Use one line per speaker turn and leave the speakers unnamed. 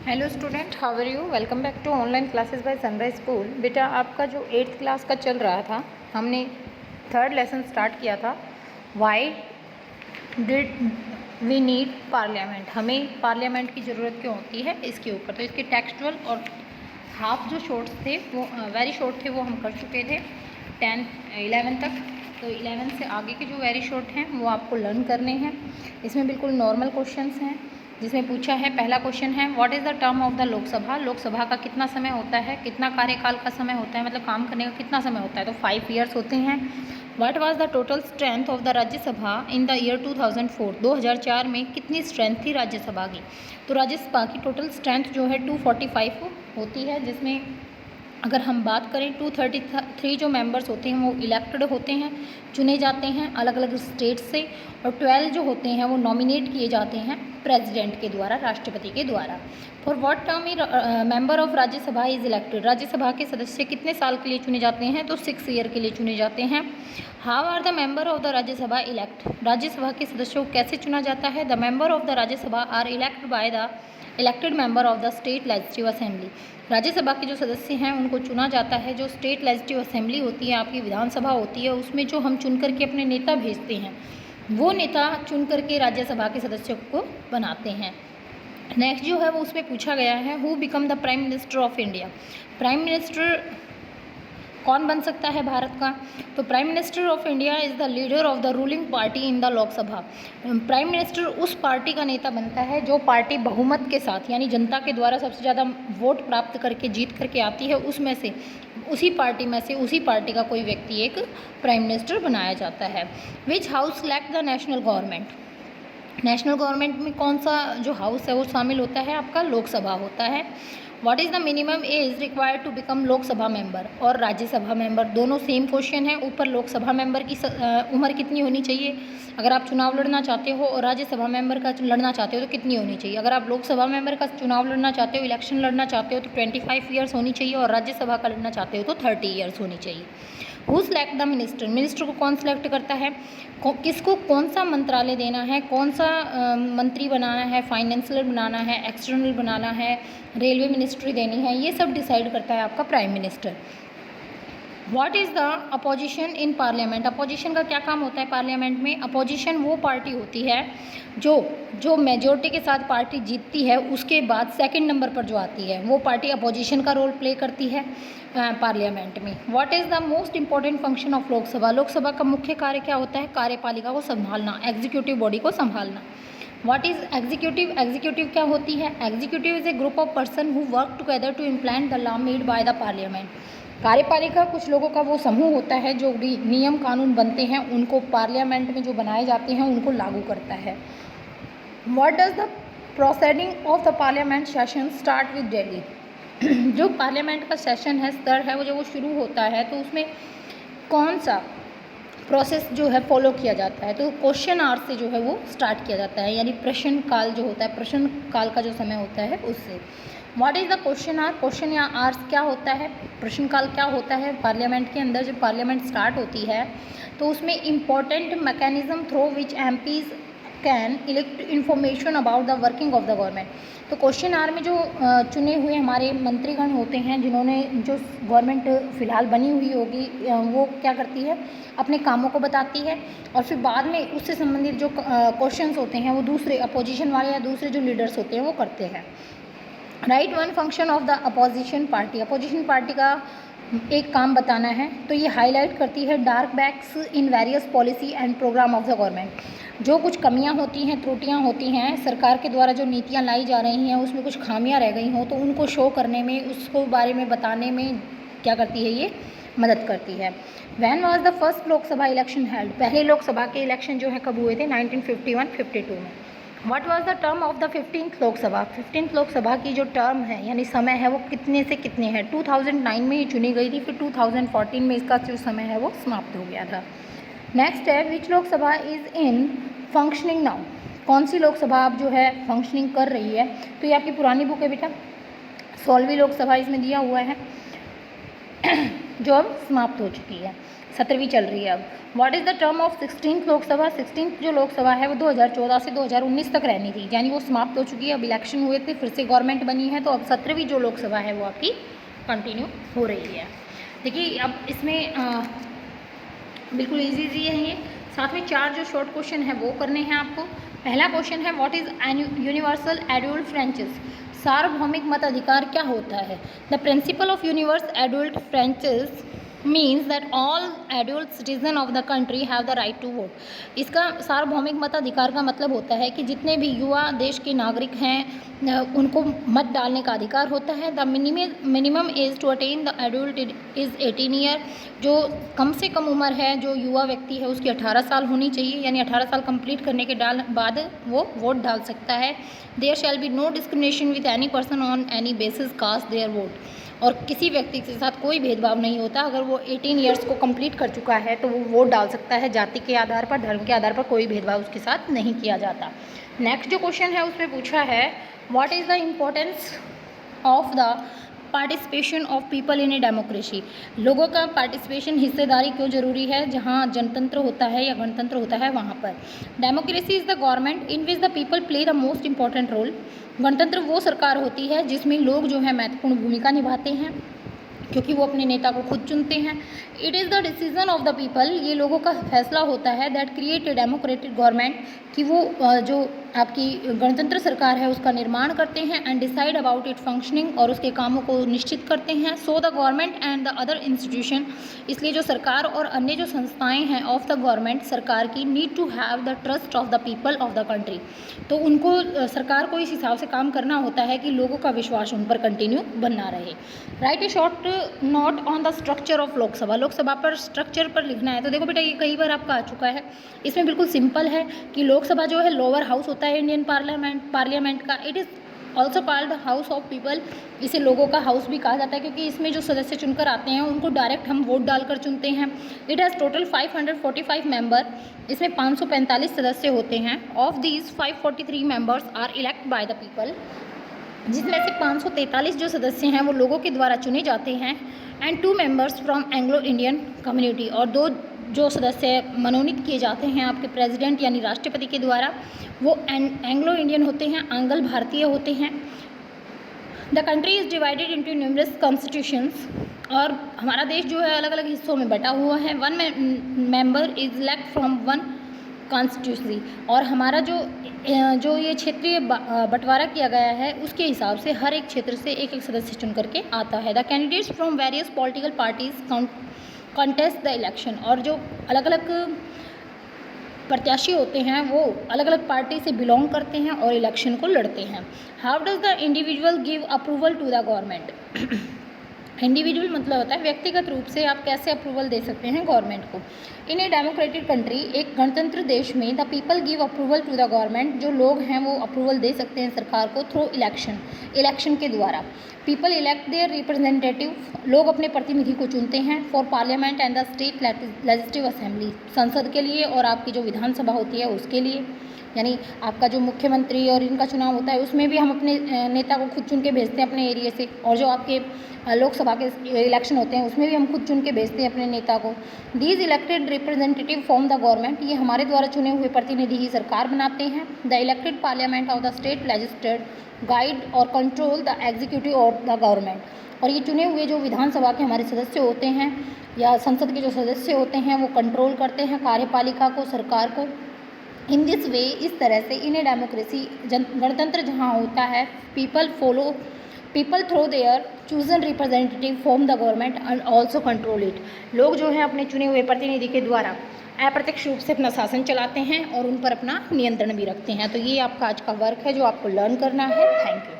Hello student, how are you. Welcome back to online classes by Sunrise School. बेटा, आपका जो 8th class का चल रहा था, हमने 3rd लेसन स्टार्ट किया था, why did we need parliament. हमें पार्लियामेंट की ज़रूरत क्यों होती है, इसके ऊपर। तो इसके टेक्सचुअल और हाफ जो शॉर्ट्स थे वो वेरी शॉर्ट थे, वो हम कर चुके थे 11 तक। तो 11 से आगे के जो वेरी शॉर्ट हैं वो आपको लर्न करने हैं। इसमें बिल्कुल नॉर्मल क्वेश्चंस हैं, जिसमें पूछा है, पहला क्वेश्चन है what is the term of the Lok Sabha. Lok Sabha का कितना समय होता है, कितना कार्यकाल का समय होता है, मतलब काम करने का कितना समय होता है। तो 5 ईयर्स होते हैं। What was the total strength of the Rajya Sabha in the year 2004। 2004 में कितनी स्ट्रेंथ थी राज्यसभा की। तो राज्यसभा की टोटल स्ट्रेंथ जो है 245 होती है, जिसमें अगर हम बात करें 233 जो मेंबर्स होते हैं वो इलेक्टेड होते हैं, चुने जाते हैं अलग अलग स्टेट से, और 12 जो होते हैं वो नॉमिनेट किए जाते हैं प्रेसिडेंट के द्वारा, राष्ट्रपति के द्वारा। For what term member of Rajya Sabha is elected. Rajya Sabha के सदस्य कितने साल के लिए चुने जाते हैं, तो 6 ईयर के लिए चुने जाते हैं। How are the member of the Rajya Sabha elect. Rajya Sabha के सदस्यों को कैसे चुना जाता है। The member of the Rajya Sabha are elected by the elected member of the state legislative assembly. Rajya Sabha के जो सदस्य हैं उनको चुना जाता है, जो स्टेट लेजिस्लेटिव असेंबली होती है, आपकी विधानसभा होती है, उसमें जो हम चुन करके अपने नेता भेजते हैं, वो नेता चुन करके राज्यसभा के सदस्यों को बनाते हैं। नेक्स्ट जो है वो उसमें पूछा गया है, who become the prime minister of India. Prime minister कौन बन सकता है भारत का। तो prime minister of India is the leader of the ruling party in the Lok Sabha. Prime minister उस पार्टी का नेता बनता है जो पार्टी बहुमत के साथ, यानी जनता के द्वारा सबसे ज़्यादा वोट प्राप्त करके जीत करके आती है, उसमें से उसी पार्टी में से उसी पार्टी का कोई व्यक्ति एक प्राइम मिनिस्टर बनाया जाता है। विच house select the national government. National government में कौन सा जो हाउस है वो शामिल होता है, आपका लोकसभा होता है। What is the minimum age required to become Lok Sabha member और राज्यसभा मेंबर, दोनों सेम क्वेश्चन है। ऊपर लोकसभा मेंबर की उम्र कितनी होनी चाहिए, अगर आप चुनाव लड़ना चाहते हो, और राज्यसभा मेंबर का लड़ना चाहते हो तो कितनी होनी चाहिए। अगर आप लोकसभा मेंबर का चुनाव लड़ना चाहते हो, इलेक्शन लड़ना चाहते हो, तो 25 ईयर्स होनी चाहिए, और राज्यसभा का लड़ना चाहते हो तो 30 ईयर्स होनी चाहिए। Who select the minister. Minister को कौन सेलेक्ट करता है, किसको कौन सा मंत्रालय देना है, कौन सा मंत्री बनाना है, फाइनेंशियल बनाना है, एक्सटर्नल बनाना है, रेलवे मिनिस्ट्री देनी है, ये सब डिसाइड करता है आपका prime minister. What is the opposition in parliament. Opposition का क्या काम होता है पार्लियामेंट में। अपोजिशन वो पार्टी होती है जो मेजोरिटी के साथ पार्टी जीतती है, उसके बाद सेकंड नंबर पर जो आती है वो पार्टी अपोजिशन का रोल प्ले करती है पार्लियामेंट में। What is the most important function of Lok Sabha. Lok Sabha का मुख्य कार्य क्या होता है, कार्यपालिका को संभालना, एग्जीक्यूटिव बॉडी को संभालना। What is executive. एग्जीक्यूटिव क्या होती है। Executive is a group of person who work together to implement the law made by the parliament. कार्यपालिका कुछ लोगों का वो समूह होता है जो भी नियम कानून बनते हैं उनको पार्लियामेंट में जो बनाए जाते हैं उनको लागू करता है। What does the proceeding of the parliament session start with Delhi. जो पार्लियामेंट का सेशन है, स्तर है, वो जब वो शुरू होता है तो उसमें कौन सा प्रोसेस जो है फॉलो किया जाता है, तो क्वेश्चन आवर से जो है वो स्टार्ट किया जाता है, यानी प्रश्न काल जो होता है, प्रश्न काल का जो समय होता है उससे। What is the question hour. Question या आवर्स क्या होता है, प्रश्न काल क्या होता है पार्लियामेंट के अंदर। जब पार्लियामेंट स्टार्ट होती है तो उसमें important mechanism through which MPs can elect information about the working of the government. तो क्वेश्चन आवर में जो चुने हुए हमारे मंत्रीगण होते हैं, जिन्होंने जो गवर्नमेंट फ़िलहाल बनी हुई होगी, वो क्या करती है, अपने कामों को बताती है, और फिर बाद में उससे संबंधित जो क्वेश्चंस होते हैं वो दूसरे अपोजिशन वाले या दूसरे जो लीडर्स होते हैं वो करते हैं। Right one function of the opposition party. Opposition party का एक काम बताना है, तो ये हाईलाइट करती है dark backs in various policy and programme of the government. जो कुछ कमियां होती हैं, त्रुटियां होती हैं, सरकार के द्वारा जो नीतियां लाई जा रही हैं उसमें कुछ खामियां रह गई हों तो उनको शो करने में, उसको बारे में बताने में क्या करती है, ये मदद करती है। When was the first Lok Sabha election held. पहले लोकसभा के इलेक्शन जो है कब हुए थे, 1951-52 में। What was the term of the 15th Lok Sabha. 15th Lok Sabha की जो टर्म है यानी समय है वो कितने से कितने है। 2009 में ही चुनी गई थी, फिर 2014 में इसका जो समय है वो समाप्त हो गया था। नेक्स्ट है which Lok Sabha is in functioning now. कौन सी लोकसभा अब जो है फंक्शनिंग कर रही है, तो ये आपकी पुरानी बुक है बेटा, 16वीं लोकसभा इसमें दिया हुआ है जो अब समाप्त हो चुकी है। 17वीं चल रही है अब। What is the term of 16th Lok Sabha? 16th जो लोकसभा है वो 2014 से 2019 तक रहनी थी, यानी वो समाप्त हो चुकी है। अब इलेक्शन हुए थे, फिर से गवर्नमेंट बनी है, तो अब 17वीं जो लोकसभा है वो आपकी कंटिन्यू हो रही है। देखिए अब इसमें बिल्कुल ईजी है ये। साथ में 4 जो शॉर्ट क्वेश्चन है वो करने हैं आपको। पहला क्वेश्चन है what is universal adult franchise? सार्वभौमिक मताधिकार क्या होता है? The principle of universe adult franchise means that all adult citizen of the country have the right to vote. इसका सार्वभौमिक मताधिकार का मतलब होता है कि जितने भी युवा देश के नागरिक हैं उनको मत डालने का अधिकार होता है। The minimum age to attain the adult is 18 year. जो कम से कम उम्र है जो युवा व्यक्ति है उसकी 18 साल होनी चाहिए, यानी 18 साल कंप्लीट करने के बाद वो वोट डाल सकता है। There shall be no discrimination with any person on any basis caste their vote. और किसी व्यक्ति के साथ कोई भेदभाव नहीं होता। अगर वो 18 ईयर्स को कंप्लीट कर चुका है तो वो वोट डाल सकता है। जाति के आधार पर, धर्म के आधार पर कोई भेदभाव उसके साथ नहीं किया जाता। नेक्स्ट जो क्वेश्चन है उसमें पूछा है what is the importance of the participation of people in a democracy? लोगों का पार्टिसिपेशन, हिस्सेदारी क्यों ज़रूरी है जहाँ जनतंत्र होता है या गणतंत्र होता है वहाँ पर? Democracy is the government in which the people play the most important role. गणतंत्र वो सरकार होती है जिसमें लोग जो है महत्वपूर्ण भूमिका निभाते हैं क्योंकि वो अपने नेता को खुद चुनते हैं। It is the decision of the people, ये लोगों का फैसला होता है that create a democratic government, कि वो जो आपकी गणतंत्र सरकार है उसका निर्माण करते हैं and decide about it functioning, और उसके कामों को निश्चित करते हैं। So the government and the other institution, इसलिए जो सरकार और अन्य जो संस्थाएं हैं ऑफ द गवर्नमेंट सरकार की, need to have the trust of the people of the country. तो उनको सरकार को इस हिसाब से काम करना होता है कि लोगों का विश्वास उन पर कंटिन्यू बना रहे। Right A short note on the structure of Lok Sabha. Lok Sabha पर स्ट्रक्चर पर लिखना है। तो देखो बेटा ये कई बार आपका आ चुका है। इसमें बिल्कुल सिंपल है कि लोकसभा जो है लोअर हाउस होता है इंडियन पार्लियामेंट का। It is also called the house of people, इसे लोगों का हाउस भी कहा जाता है क्योंकि इसमें जो सदस्य चुनकर आते हैं उनको डायरेक्ट हम वोट डालकर चुनते हैं। इट हैज़ टोटल 545 मेंबर, इसमें 545 सदस्य होते हैं। Of these 543 members are elect by the people, जिसमें से 543 जो सदस्य हैं वो लोगों के द्वारा चुने जाते हैं। And 2 members from Anglo Indian community, और 2 जो सदस्य मनोनीत किए जाते हैं आपके प्रेसिडेंट यानी राष्ट्रपति के द्वारा, वो एंग्लो इंडियन होते हैं, आंग्ल भारतीय होते हैं। The country is divided into numerous constitutions, और हमारा देश जो है अलग अलग हिस्सों में बटा हुआ है। 1 member is elect from 1 constituency, और हमारा जो ये क्षेत्रीय बंटवारा किया गया है उसके हिसाब से हर एक क्षेत्र से एक एक सदस्य चुन करके आता है। The candidates from various political parties contest the election, और जो अलग अलग प्रत्याशी होते हैं वो अलग अलग पार्टी से बिलोंग करते हैं और इलेक्शन को लड़ते हैं। How does the individual give approval to the government? Individual मतलब होता है व्यक्तिगत रूप से आप कैसे अप्रूवल दे सकते हैं गवर्नमेंट को। इन ए डेमोक्रेटिक कंट्री, एक गणतंत्र देश में, the people give approval to the government, जो लोग हैं वो अप्रूवल दे सकते हैं सरकार को थ्रू इलेक्शन के द्वारा। पीपल इलेक्ट देयर रिप्रेजेंटेटिव, लोग अपने प्रतिनिधि को चुनते हैं। For parliament and the state legislative assembly, संसद के लिए और आपकी जो विधानसभा होती है उसके लिए, यानी आपका जो मुख्यमंत्री और इनका चुनाव होता है उसमें भी हम अपने नेता को खुद चुन के भेजते हैं अपने एरिया से, और जो आपके लोकसभा के इलेक्शन होते हैं उसमें भी हम खुद चुन के भेजते हैं अपने नेता को। These elected representative form the government, ये हमारे द्वारा चुने हुए प्रतिनिधि ही सरकार बनाते हैं। The elected parliament of the state legislature guide और control the executive of the government, और ये चुने हुए जो विधानसभा के हमारे सदस्य होते हैं या संसद के जो सदस्य होते हैं वो कंट्रोल करते हैं कार्यपालिका को, सरकार को। इन दिस वे, इस तरह से, इन ए डेमोक्रेसी, गणतंत्र जहाँ होता है, people through their chosen representative form the government and also control it, लोग जो है अपने चुने हुए प्रतिनिधि के द्वारा अप्रत्यक्ष रूप से अपना शासन चलाते हैं और उन पर अपना नियंत्रण भी रखते हैं। तो ये आपका आज का वर्क है जो आपको लर्न करना है। Thank you.